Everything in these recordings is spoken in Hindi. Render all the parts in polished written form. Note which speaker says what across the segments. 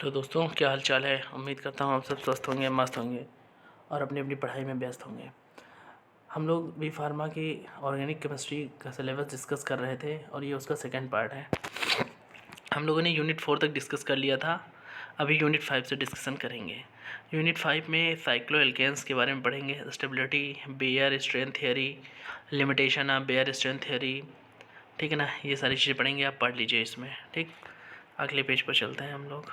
Speaker 1: हेलो दोस्तों, क्या हाल चाल है। उम्मीद करता हूँ आप सब स्वस्थ होंगे, मस्त होंगे और अपनी अपनी पढ़ाई में व्यस्त होंगे। हम लोग बी फार्मा की ऑर्गेनिक केमिस्ट्री का सिलेबस डिस्कस कर रहे थे और ये उसका सेकंड पार्ट है। हम लोगों ने यूनिट 4 तक डिस्कस कर लिया था। अभी यूनिट 5 से डिस्कशन करेंगे। यूनिट 5 में साइक्लोएल्केन्स के बारे में पढ़ेंगे, stability, bare strength theory, limitation of bare strength theory, ठीक है ना। ये सारी चीज़ें पढ़ेंगे, आप पढ़ लीजिए इसमें, ठीक। अगले पेज पर चलते हैं हम लोग।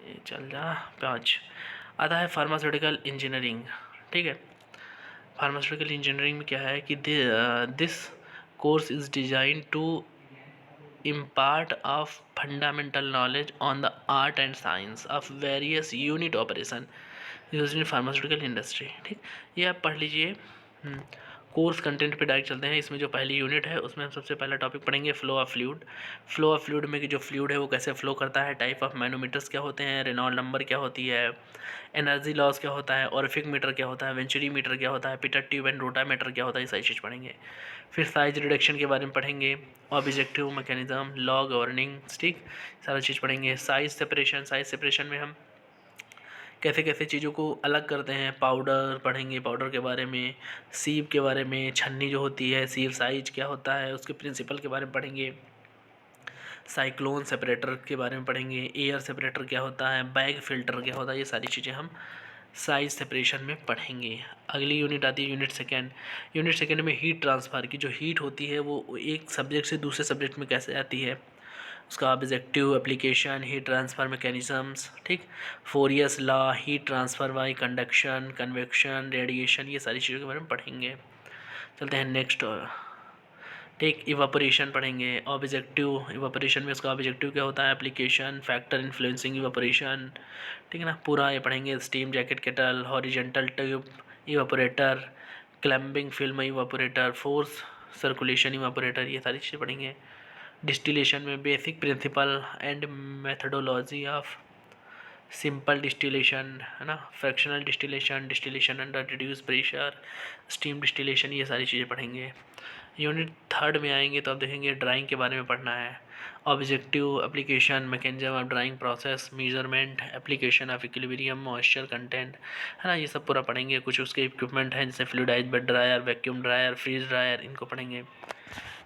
Speaker 1: ये चल रहा 5 आता है फार्मास्यूटिकल इंजीनियरिंग, ठीक है। फार्मास्यूटिकल इंजीनियरिंग में क्या है कि this course is design to impart of fundamental knowledge on the art and science of various unit operation used in pharmaceutical industry, ठीक। ये आप पढ़ लीजिए। कोर्स कंटेंट पे डायरेक्ट चलते हैं। इसमें जो पहली यूनिट है उसमें हम सबसे पहला टॉपिक पढ़ेंगे flow of fluid. Flow of fluid में कि जो फ्लूइड है वो कैसे फ्लो करता है, टाइप ऑफ मैनोमीटर्स क्या होते हैं, रेनॉल्ड नंबर क्या होती है, एनर्जी लॉस क्या होता है, ऑरिफिक मीटर क्या होता है, वेंचुरी मीटर क्या होता है, पिटर ट्यूब एंड रोटामीटर क्या होता है, ये सारी चीज़ पढ़ेंगे। फिर साइज रिडक्शन के बारे में पढ़ेंगे, ऑब्जेक्टिव मैकेनिज्म, लॉ गवर्निंग, ठीक, सारा चीज़ पढ़ेंगे। साइज सेपरेशन में हम कैसे कैसे चीज़ों को अलग करते हैं, पाउडर पढ़ेंगे, पाउडर के बारे में, सीव के बारे में, छन्नी जो होती है, सीव साइज क्या होता है उसके प्रिंसिपल के बारे में पढ़ेंगे। साइक्लोन सेपरेटर के बारे में पढ़ेंगे, एयर सेपरेटर क्या होता है, बैग फिल्टर क्या होता है, ये सारी चीज़ें हम साइज सेपरेशन में पढ़ेंगे। अगली यूनिट आती है यूनिट सेकेंड। यूनिट सेकेंड में हीट ट्रांसफ़र की जो हीट होती है वो एक सब्जेक्ट से दूसरे सब्जेक्ट में कैसे आती है, उसका objective, application, heat transfer mechanisms, ठीक। Fourier's law, heat transfer by conduction, convection, radiation, ये सारी चीज़ों के बारे में पढ़ेंगे। चलते हैं नेक्स्ट, ठीक। इवापोरेशन पढ़ेंगे। ऑब्जेक्टिव इवापोरेशन में उसका ऑब्जेक्टिव क्या होता है, एप्लीकेशन, फैक्टर इन्फ्लुएंसिंग इवापोरेशन, ठीक है ना। पूरा ये पढ़ेंगे। Steam jacket kettle, horizontal tube evaporator, climbing film evaporator, force circulation evaporator, ये सारी चीज़ें पढ़ेंगे। डिस्टिलेशन में basic principle and methodology of simple distillation, है ना, fractional distillation, distillation under reduce pressure, steam distillation, ये सारी चीज़ें पढ़ेंगे। यूनिट थर्ड में आएंगे तो आप देखेंगे ड्राइंग के बारे में पढ़ना है। Objective, application, mechanism of drawing process, measurement, application of equilibrium, moisture content, है ना, ये सब पूरा पढ़ेंगे। कुछ उसके इक्विपमेंट हैं जैसे fluidize bed dryer, vacuum dryer, freeze dryer, इनको पढ़ेंगे।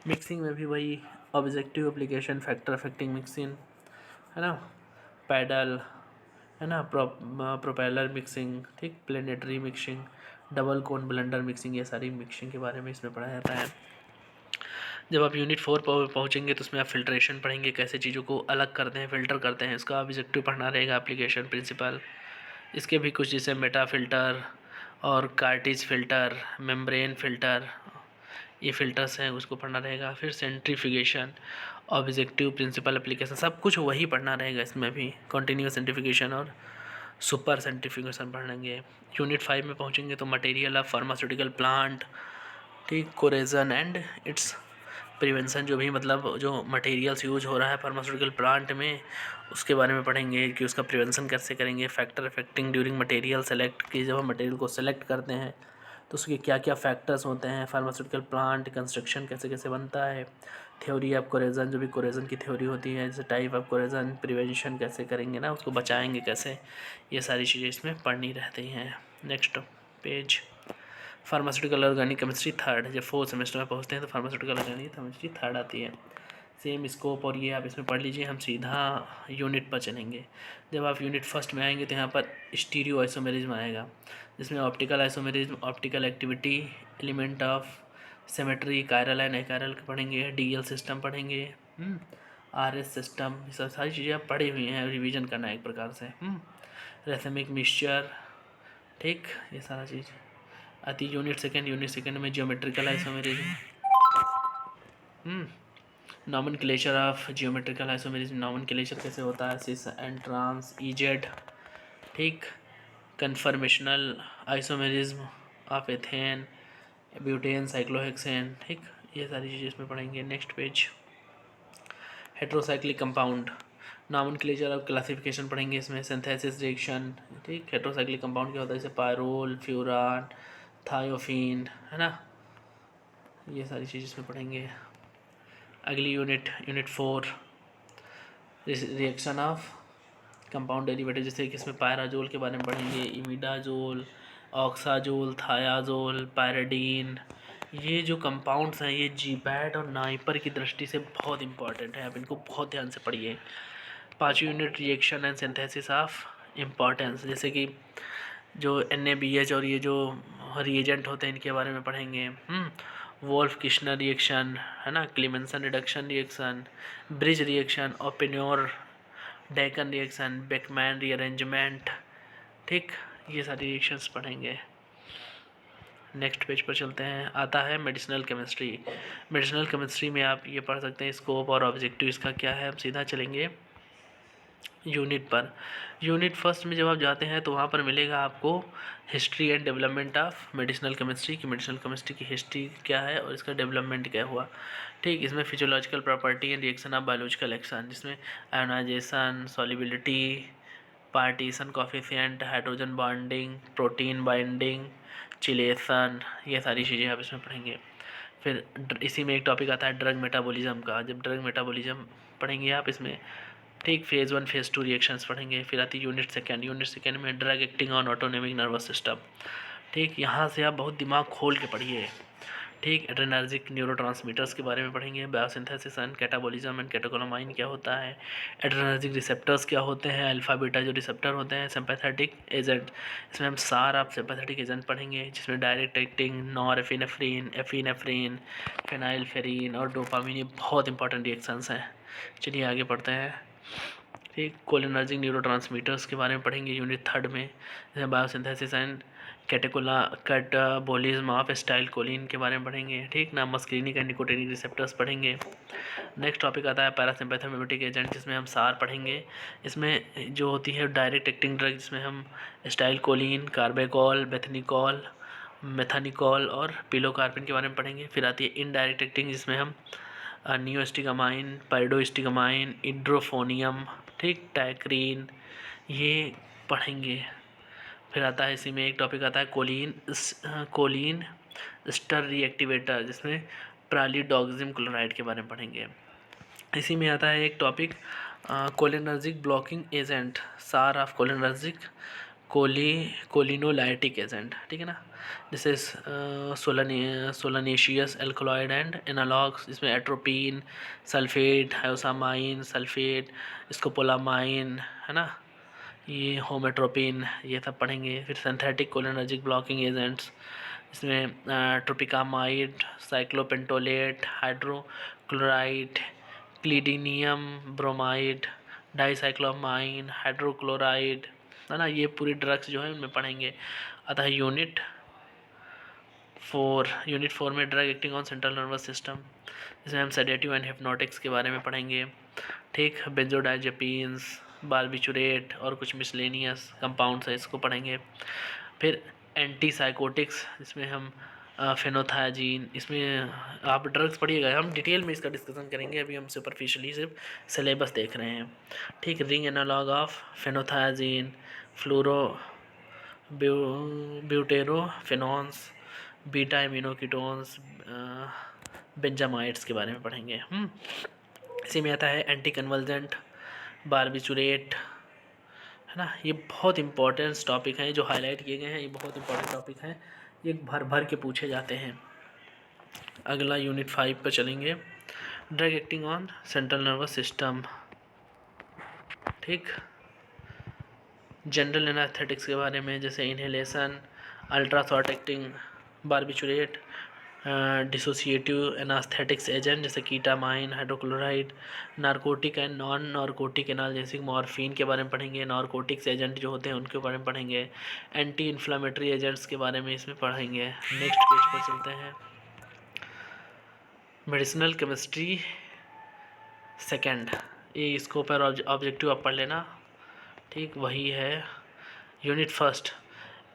Speaker 1: मिक्सिंग में भी वही objective, application, factor affecting mixing, है ना, पैडल, है ना, प्रोपेलर मिक्सिंग, ठीक, planetary mixing, double cone blender mixing, ये सारी मिक्सिंग के बारे में इसमें पढ़ाया जाता है। जब आप यूनिट 4 पर पहुँचेंगे तो उसमें आप फिल्ट्रेशन पढ़ेंगे, कैसे चीज़ों को अलग करते हैं, फ़िल्टर करते हैं, इसका ऑब्जेक्टिव पढ़ना रहेगा, एप्लीकेशन, प्रिंसिपल। इसके भी कुछ जैसे मेटा फ़िल्टर और कार्टिज फ़िल्टर, मेम्ब्रेन फ़िल्टर, ये फ़िल्टर्स हैं, उसको पढ़ना रहेगा। फिर सेंट्रीफ्यूगेशन, ऑब्जेक्टिव, प्रिंसिपल, एप्लीकेशन, सब कुछ वही पढ़ना रहेगा इसमें भी। कॉन्टीन्यूअस सेंट्रीफ्यूगेशन और सुपर सेंट्रीफ्यूगेशन पढ़ेंगे। यूनिट 5 में पहुँचेंगे तो मटेरियल ऑफ फार्मास्यूटिकल प्लांट, ठीक, कोरेजन एंड इट्स प्रिवेंशन, जो भी मतलब जो मटेरियल्स यूज हो रहा है फार्मास्यूटिकल प्लांट में उसके बारे में पढ़ेंगे कि उसका प्रिवेंशन कैसे करेंगे। Factor affecting during material select, कि जब हम मटेरियल को सेलेक्ट करते हैं तो उसके क्या क्या फैक्टर्स होते हैं, फार्मास्यूटिकल प्लांट कंस्ट्रक्शन कैसे कैसे बनता है। थ्योरी ऑफ कोरेजन, जो भी कोरेजन की थ्योरी होती है, जैसे टाइप ऑफ कोरेजन, प्रिवेंशन कैसे करेंगे ना, उसको बचाएंगे कैसे, ये सारी चीज़ें इसमें पढ़नी रहती हैं। Next page, pharmaceutical organic chemistry third. जब 4th सेमेस्टर में पहुँचते हैं तो फार्मास्यूटिकल ऑर्गेनिक केमिस्ट्री थर्ड आती है। सेम स्कोप और ये आप इसमें पढ़ लीजिए। हम सीधा यूनिट पर चलेंगे। जब आप यूनिट फर्स्ट में आएंगे तो यहाँ पर स्टीरियो आइसोमेरिज्म आएगा, जिसमें optical isomerism, optical activity, element of symmetry, chiral and achiral पढ़ेंगे, डीएल सिस्टम पढ़ेंगे, आरएस सिस्टम, ये सब सारी चीज़ें आप पढ़ी हुई हैं, रिवीजन करना है एक प्रकार से। रेथमिक मिक्सचर, ठीक, ये सारा चीज़ आती है। यूनिट सेकेंड में geometrical isomerism, nomenclature of geometrical isomerism, nomenclature कैसे होता है, सिस एंड ट्रांस, ईजेड, ठीक, conformational isomerism of ethane, butane, cyclohexane, ठीक, ये सारी चीज़ें इसमें पढ़ेंगे। Next page, heterocyclic compound, nomenclature of classification पढ़ेंगे इसमें, सिंथेसिस रिएक्शन, ठीक, हेट्रोसाइक्लिक कंपाउंड क्या होता है, जैसे पायरोल, फ्यूरान, थायोफिन, है ना, ये सारी चीज़ इसमें पढ़ेंगे। अगली unit 4, reaction of compound derivative जैसे कि इसमें पायराजोल के बारे में पढ़ेंगे, इमिडाजोल, ऑक्साजोल, थायाजोल, पायराडीन। ये जो कंपाउंड्स हैं ये जीपैट और नाइपर की दृष्टि से बहुत इंपॉर्टेंट है, आप इनको बहुत ध्यान से पढ़िए। 5 unit reaction and synthesis of importance, जैसे कि जो NaBH और ये जो रिएजेंट होते हैं इनके बारे में पढ़ेंगे। वोल्फ किश्नर रिएक्शन है ना, Clemmensen reduction reaction, bridge reaction, Oppenauer Dakin reaction, Beckmann rearrangement. ठीक, ये सारी रिएक्शंस पढ़ेंगे। नेक्स्ट पेज पर चलते हैं। आता है मेडिसिनल केमिस्ट्री। मेडिसिनल केमिस्ट्री में आप ये पढ़ सकते हैं स्कोप और ऑब्जेक्टिव इसका क्या है। हम सीधा चलेंगे यूनिट पर। यूनिट फर्स्ट में जब आप जाते हैं तो वहाँ पर मिलेगा आपको history and development of medicinal chemistry की मेडिसिनल केमिस्ट्री की हिस्ट्री क्या है और इसका डेवलपमेंट क्या हुआ। ठीक, इसमें physiological property and reaction of biological action, जिसमें ionization, solubility, partition coefficient, hydrogen bonding, protein binding, chelation, ये सारी चीज़ें आप इसमें पढ़ेंगे। फिर इसी में एक टॉपिक आता है ड्रग मेटाबॉलिज्म का। जब ड्रग मेटाबॉलिज्म पढ़ेंगे आप इसमें, ठीक, फेज़ 1 फेज़ 2 रिएक्शंस पढ़ेंगे। फिर आती है यूनिट सेकेंड में drug acting on autonomic nervous system. ठीक, यहाँ से आप बहुत दिमाग खोल के पढ़िए। ठीक, एड्रेनर्जिक न्यूरोट्रांसमीटर्स के बारे में पढ़ेंगे, biosynthesis and catabolism and catecholamine क्या होता है, एड्रेनर्जिक रिसेप्टर्स क्या होते हैं, अल्फा बीटा जो रिसेप्टर होते हैं, सिंपैथेटिक एजेंट, इसमें हम सार आप सिंपैथेटिक एजेंट पढ़ेंगे जिसमें डायरेक्ट एक्टिंग, नॉरएफिनेफ्रिन, एफिनेफ्रिन, फेनाइलफेरिन और डोपामिन, ये बहुत इंपॉर्टेंट रिएक्शंस हैं। चलिए आगे पढ़ते हैं। ठीक, कोलिनर्जिक न्यूरोट्रांसमीटर्स के बारे में पढ़ेंगे यूनिट थर्ड में, जैसे biosynthesis and catabolism of acetylcholine के बारे में पढ़ेंगे। ठीक ना, मस्क्रीनिक एंड निकोटिनिक रिसेप्टर्स पढ़ेंगे। नेक्स्ट टॉपिक आता है पैरासिम्पैथोमिमेटिक एजेंट, जिसमें हम सार पढ़ेंगे। इसमें जो होती है डायरेक्ट एक्टिंग ड्रग, जिसमें हम स्टाइल कोलिन, कार्बेकॉल, बेथनिकॉल, मेथानिकॉल और पिलोकार्पिन के बारे में पढ़ेंगे। फिर आती है इनडायरेक्ट एक्टिंग, जिसमें हम नियोस्टिकामाइन, पाइडोस्टिकामाइन, इड्रोफोनियम, ठीक, टाइक्रीन, ये पढ़ेंगे। फिर आता है इसी में एक टॉपिक आता है कोलिन स्टर रिएक्टिवेटर, जिसमें प्रालिडॉक्सिम क्लोराइड के बारे में पढ़ेंगे। इसी में आता है एक topic cholinergic blocking agent, SAR of cholinergic cholinolytic agent. ठीक है ना, जैसे सोलानेशियस एल्कलॉइड एंड एनालॉग्स, इसमें atropine, sulphate, hyoscyamine sulphate, scopolamine, है ना, ये होमेट्रोपिन, ये सब पढ़ेंगे। फिर सिंथेटिक कोलिनर्जिक ब्लॉकिंग एजेंट्स, इसमें tropicamide, cyclopentolate, hydrochloride, clidinium bromide, dicyclomine, hydrochloride, है ना, ये पूरी ड्रग्स जो है उनमें पढ़ेंगे। आता है यूनिट 4 में drug acting on central nervous system, इसमें हम सेडेटिव एंड हिप्नोटिक्स के बारे में पढ़ेंगे। ठीक, बेंजोडाइजेपिन्स, बारबिचुरेट और कुछ मिसलेनियस कंपाउंड्स है, इसको पढ़ेंगे। फिर एंटीसाइकोटिक्स, जिसमें हम फेनोथायाजीन, इसमें आप ड्रग्स पढ़िएगा, हम डिटेल में इसका डिस्कशन करेंगे, अभी हम सुपरफिशियली सिर्फ सिलेबस देख रहे हैं। ठीक, ring analog of phenothiazine, fluoro butyrophenones, beta aminoketones, benzamides के बारे में पढ़ेंगे। इसी में आता है एंटी कन्वल्जेंट, बारबिचुरेट, है ना, ये बहुत इंपॉर्टेंट टॉपिक हैं जो हाईलाइट किए गए हैं, ये बहुत इंपॉर्टेंट टॉपिक हैं, ये भर भर के पूछे जाते हैं। अगला यूनिट 5 पर चलेंगे, drug acting on central nervous system. ठीक, जनरल एनास्थेटिक्स के बारे में, जैसे inhalation, ultra short acting barbiturate, dissociative anaesthetics agent जैसे ketamine, hydrochloride, narcotic and non narcotic analgesic morphine के बारे में पढ़ेंगे। नारकोटिक्स एजेंट जो होते हैं उनके बारे में पढ़ेंगे। एंटी इन्फ्लामेटरी एजेंट्स के बारे में इसमें पढ़ेंगे। नेक्स्ट पेज पर चलते हैं, मेडिसिनल केमिस्ट्री सेकेंड, ये स्कोप और ऑब्जेक्टिव आप पढ़ लेना। ठीक, वही है unit first,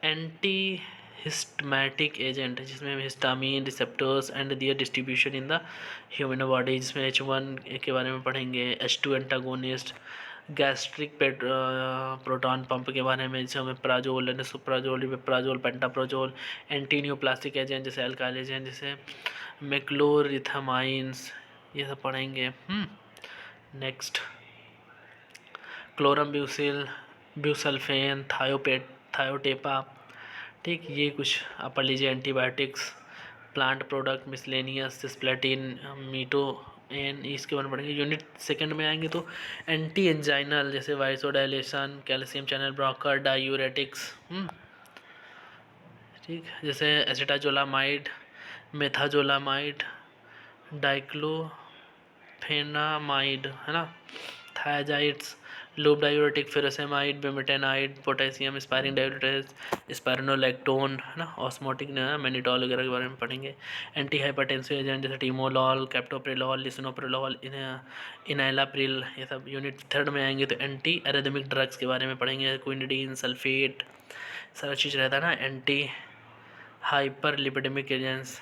Speaker 1: anti histaminic agent, जिसमें histamine receptors and their distribution in the human body, जिसमें H1 के बारे में पढ़ेंगे। H2 antagonist, gastric proton pump के बारे में, जैसे हमें प्राजोल, एनसोप्राजोल, विप्राजोल, पेंटाप्राजोल, एंटी न्यूप्लास्टिक एजेंट जैसे अल्काइल एजेंट जैसे मेक्लोरिथामाइंस, ये सब पढ़ेंगे। नेक्स्ट क्लोरम ब्यूसिल, ब्यूसल्फेन, थायोटेपा, ठीक। ये कुछ आप पढ़ लीजिए। Antibiotics, plant product, miscellaneous, cisplatin, mitotane, इसके बारे में पढ़ेंगे। यूनिट सेकंड में आएंगे तो एंटी एंजाइनल जैसे vasodilation, calcium channel blocker, diuretics, ठीक, जैसे एसिटाजोलामाइड, मेथाजोलामाइड, डाइक्लोफेनामाइड, है ना, thiazides, loop diuretic, furosemide, bumetanide, potassium sparing diuretics, spironolactone, है ना, ऑस्मोटिक मैनिटॉल वगैरह के बारे में पढ़ेंगे। एंटी हाइपरटेंसिव एजेंट जैसे टीमोलॉल, कैप्टोप्रिलोल, लिसिनोप्रिलोल, इनाइलाप्रिल, ये सब। यूनिट थर्ड में आएंगे तो एंटी एरिथमिक ड्रग्स के बारे में पढ़ेंगे। क्विनिडीन, सल्फेट, सारा चीज़ रहता है ना। एंटी हाइपरलिपिडेमिक एजेंट्स,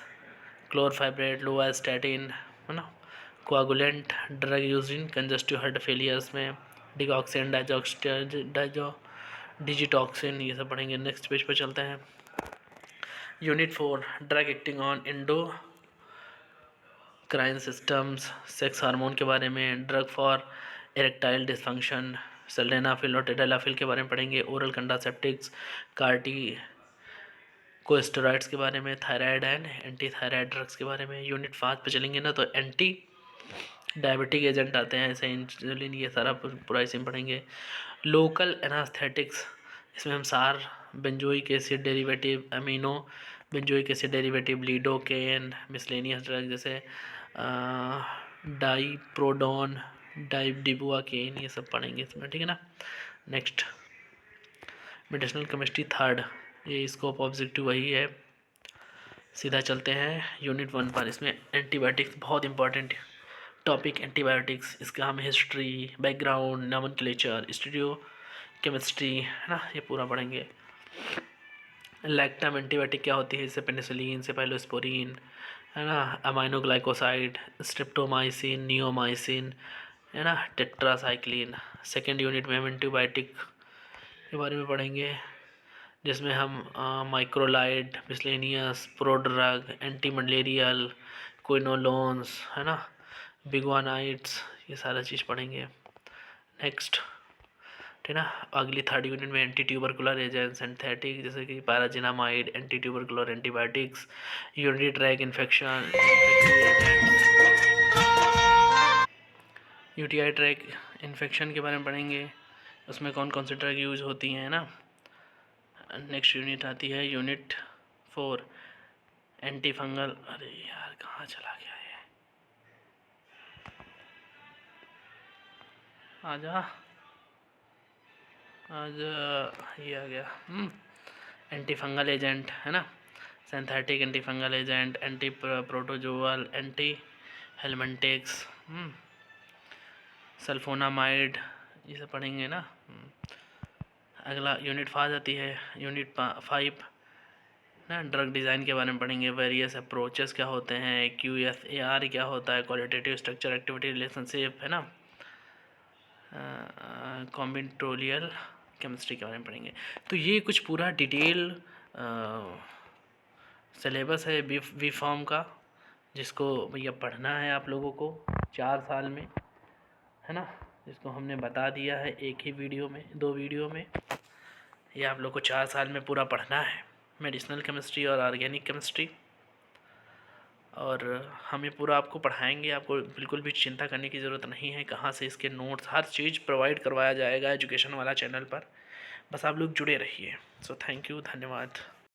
Speaker 1: क्लोरफाइब्रेट, लोवास्टैटिन, है ना, coagulant drug use in congestive heart failures में, डिगॉक्सिन, डिजिटॉक्सिन, ये सब पढ़ेंगे। नेक्स्ट पेज पर चलते हैं। Unit 4 drug acting on endocrine systems, sex hormone के बारे में, drug for erectile dysfunction, sildenafil और टेडेलाफिल के बारे में पढ़ेंगे। ओरल कंट्रासेप्टिक्स, कोस्टेरॉइड्स के बारे में, thyroid and anti thyroid drugs के बारे में। यूनिट 5 पे चलेंगे ना तो एंटी डायबिटिक एजेंट आते हैं जैसे इंसुलिन, ये सारा पूरा इसी में पढ़ेंगे। लोकल एनास्थेटिक्स, इसमें हम सार, benzoic acid derivative, amino benzoic acid derivative, lidocaine, miscellaneous drug जैसे डाइप्रोडोन, डाइडिबुआकेन, ये सब पढ़ेंगे इसमें, ठीक है ना। नेक्स्ट मेडिसिनल केमिस्ट्री थर्ड, ये स्कोप ऑब्जेक्टिव वही है। सीधा चलते हैं यूनिट 1 पर। इसमें एंटीबायोटिक्स बहुत इंपॉर्टेंट टॉपिक, एंटीबायोटिक्स, इसका हम history, background, nomenclature, stereo chemistry, है ना, ये पूरा पढ़ेंगे। लैक्टम एंटीबायोटिक क्या होती है, जैसे पेनिसिलिन, सेफालोस्पोरिन, है ना, अमाइनोग्लाइकोसाइड, स्ट्रेप्टोमाइसिन, नियोमाइसिन, है ना, टेट्रासाइक्लिन। सेकेंड यूनिट में हम एंटीबायोटिक के बारे में पढ़ेंगे जिसमें हम माइक्रोलाइड, मिसलेनियस, प्रोड्रग, एंटी मलेरियल, क्विनोलोन्स, है ना, बिगवानाइट्स, ये सारा चीज़ पढ़ेंगे। नेक्स्ट, ठीक ना। अगली थर्ड यूनिट में एंटी ट्यूबरकुलर एजेंट, सिंथेटिक जैसे कि पैराजिनामाइड, anti tubercular antibiotics, urinary track infection, UTI track infection के बारे में पढ़ेंगे, उसमें कौन कौन सी ड्रग यूज होती हैं, ना। नेक्स्ट यूनिट आती है यूनिट 4 एंटी फंगल। अरे यार कहाँ चला गया ये, आजा ये आ गया। एंटी फंगल एजेंट, है ना, synthetic anti fungal agent, anti protozoal, anti helmintics, sulphonamide, ये सब पढ़ेंगे ना। अगला यूनिट 5 आती है, यूनिट 5 ना, ड्रग डिज़ाइन के बारे में पढ़ेंगे। वेरियस अप्रोचेस क्या होते हैं, QSAR क्या होता है, क्वालिटेटिव स्ट्रक्चर एक्टिविटी रिलेशनशिप, है ना, कॉम्बिनेटोरियल केमिस्ट्री के बारे में पढ़ेंगे। तो ये कुछ पूरा डिटेल सिलेबस है बी फॉर्म का, जिसको भैया पढ़ना है आप लोगों को 4 साल में, है ना, जिसको हमने बता दिया है एक ही वीडियो में, 2 वीडियो में। ये आप लोग को 4 साल में पूरा पढ़ना है, मेडिसिनल केमिस्ट्री और ऑर्गेनिक केमिस्ट्री। और हम ये पूरा आपको पढ़ाएंगे, आपको बिल्कुल भी चिंता करने की ज़रूरत नहीं है। कहाँ से इसके नोट्स, हर चीज़ प्रोवाइड करवाया जाएगा एजुकेशन वाला चैनल पर, बस आप लोग जुड़े रहिए। सो थैंक यू, धन्यवाद।